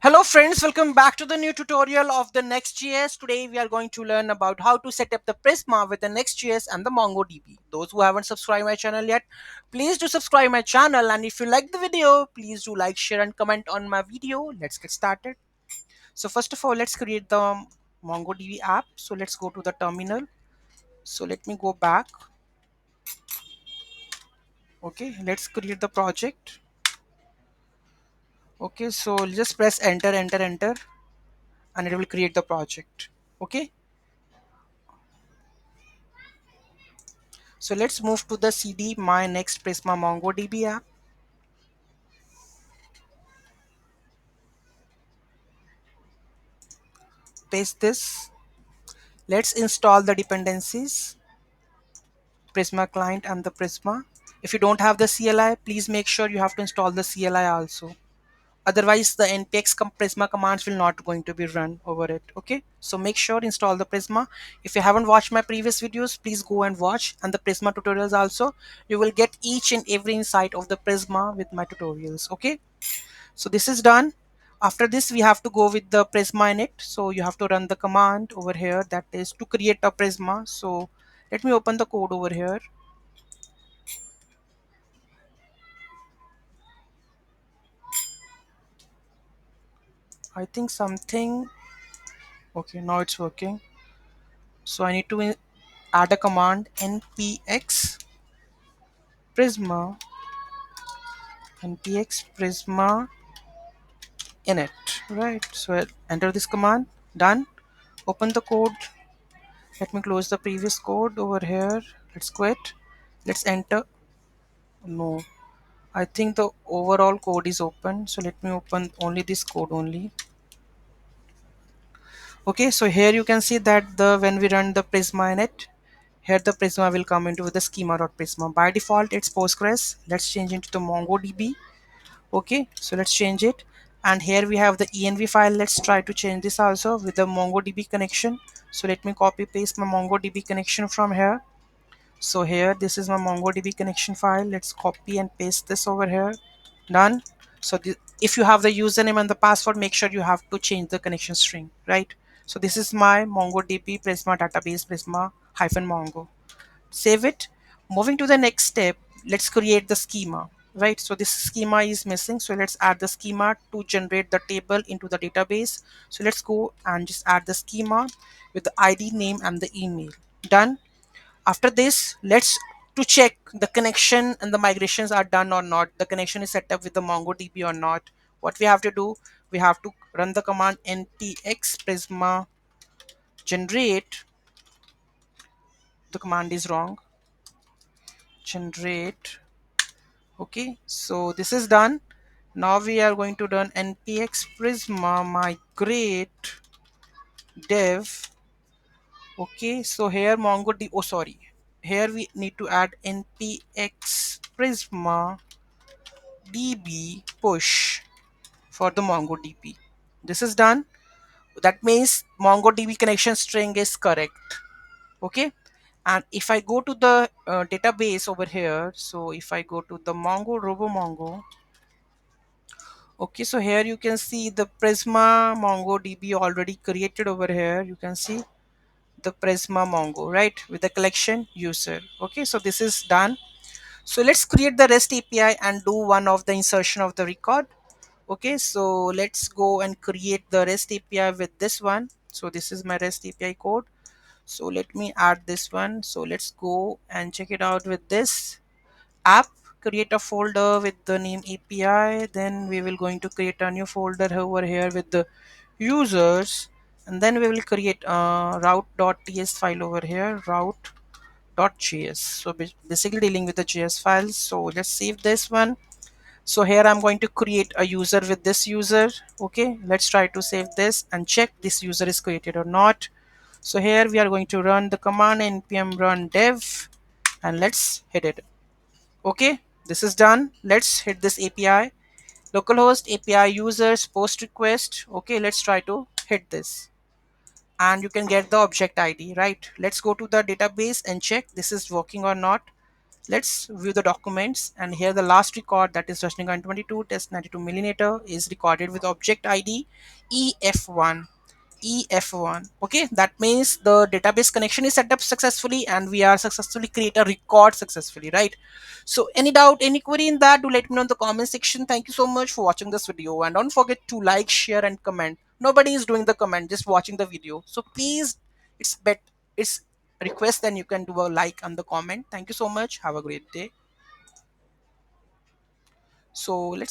Hello friends, welcome back to the new tutorial of the Next.js. Today we are going to learn about how to set up the Prisma with the Next.js and the MongoDB. Those who haven't subscribed my channel yet, please do subscribe my channel, and if you like the video, please do like, share and comment on my video. Let's get started. So first of all, let's create the MongoDB app. So let's go to the terminal. So let me go back. Okay, let's create the project. Okay, so just press enter and it will create the project. Okay. So let's move to the CD my next Prisma MongoDB app. Paste this. Let's install the dependencies, Prisma client and the Prisma. If you don't have the CLI, please make sure you have to install the CLI also. Otherwise, the npx Prisma commands will not going to be run over it. Okay, so make sure install the Prisma. If you haven't watched my previous videos, please go and watch, and the Prisma tutorials also. You will get each and every insight of the Prisma with my tutorials. Okay. So this is done. After this, we have to go with the Prisma init. So you have to run the command over here, that is to create a Prisma. So let me open the code over here. I think something, okay, now it's working. So I need to add a command npx prisma prisma init, right? So I'll enter this command. Done. Open the code. Let me close the previous code over here. Let's quit. Let's enter. No, I think the overall code is open, so let me open only this code only. Okay, so here you can see that the when we run the Prisma init, here the Prisma will come into the schema.prisma. By default, it's Postgres. Let's change it to the MongoDB. Okay, so let's change it. And here we have the env file. Let's try to change this also with the MongoDB connection. So let me copy paste my MongoDB connection from here. So here, this is my MongoDB connection file. Let's copy and paste this over here. Done. So if you have the username and the password, make sure you have to change the connection string, right? So this is my MongoDB Prisma database, Prisma hyphen Mongo. Save it. Moving to the next step, let's create the schema, right? So this schema is missing. So let's add the schema to generate the table into the database. So let's go and just add the schema with the ID, name and the email. Done. After this, let's to check the connection and the migrations are done or not, the connection is set up with the MongoDB or not. What we have to do, we have to run the command npx prisma generate. The command is wrong. Generate. Okay, so this is done. Now we are going to run npx prisma migrate dev. Okay, so here MongoDB, oh sorry, here we need to add npx prisma db push for the MongoDB. This is done. That means MongoDB connection string is correct. Okay. And if I go to the database over here, so if I go to the Mongo, okay, so here you can see the Prisma MongoDB already created over here. You can see the Prisma Mongo, right, with the collection user. Okay, so this is done. So let's create the REST API and do one of the insertion of the record. Okay, so let's go and create the REST API with this one. So this is my REST API code. So let me add this one. So let's go and check it out with this app. Create a folder with the name API. Then we will going to create a new folder over here with the users. And then we will create a route.ts file over here, route.js. So basically dealing with the JS files. So let's save this one. So here I'm going to create a user with this user. Okay, let's try to save this and check this user is created or not. So here we are going to run the command npm run dev and let's hit it. Okay, this is done. Let's hit this API. Localhost API users post request. Okay, let's try to hit this. And you can get the object ID, right? Let's go to the database and check this is working or not. Let's view the documents, and here the last record, that is Rajnikant 22 test 92 milliliter, is recorded with object ID EF1. EF1. Okay, that means the database connection is set up successfully and we are successfully create a record successfully, right? So any doubt, any query in that, do let me know in the comment section. Thank you so much for watching this video, and don't forget to like, share and comment. Nobody is doing the comment, just watching the video, so please, it's request, then you can do a like on the comment. Thank you so much, have a great day. So let's